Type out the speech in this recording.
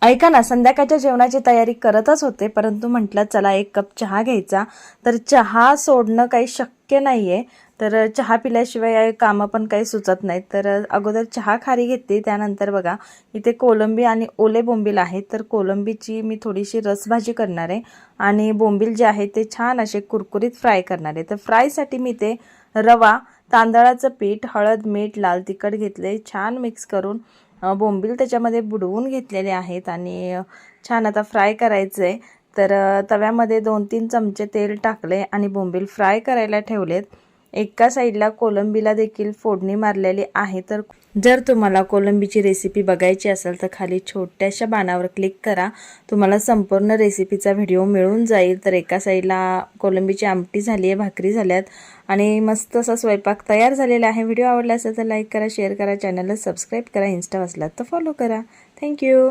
ऐका ना, संध्याकाळच्या जेवणाची तयारी करतच होते, परंतु म्हटलं चला एक कप चहा घ्यायचा. तर चहा सोडणं काही शक्य नाही आहे. तर चहा पिल्याशिवाय कामं पण काही सुचत नाहीत. तर अगोदर चहा खारी घेतली. त्यानंतर बघा इथे कोलंबी आणि ओले बोंबील आहेत. तर कोलंबीची मी थोडीशी रसभाजी करणार आहे आणि बोंबील जे आहे ते छान असे कुरकुरीत फ्राय करणार आहे. तर फ्रायसाठी मी ते रवा, तांदळाचं पीठ, हळद, मीठ, लाल तिखट घेतले. छान मिक्स करून बोंबील त्याच्यामध्ये बुडवून घेतलेले आहेत आणि छान आता फ्राय करायचं आहे. तर तव्यामध्ये 2-3 चमचे तेल टाकले आणि बोंबील फ्राय करायला ठेवलेत. एका साईडला कोलंबीला देखील फोडणी मारलेली आहे. तर जर तुम्हाला कोलंबीची रेसिपी बघायची असेल तर खाली छोट्याशा बाणावर क्लिक करा, तुम्हाला संपूर्ण रेसिपीचा व्हिडिओ मिळून जाईल. तर एका साईडला कोलंबीची आमटी झाली आहे, भाकरी झाल्यात आणि मस्त असा स्वयंपाक तयार झालेला आहे. व्हिडिओ आवडला असेल तर लाईक करा, शेअर करा, चॅनलला सबस्क्राईब करा, इंस्टा वाचलात तर फॉलो करा. थँक्यू.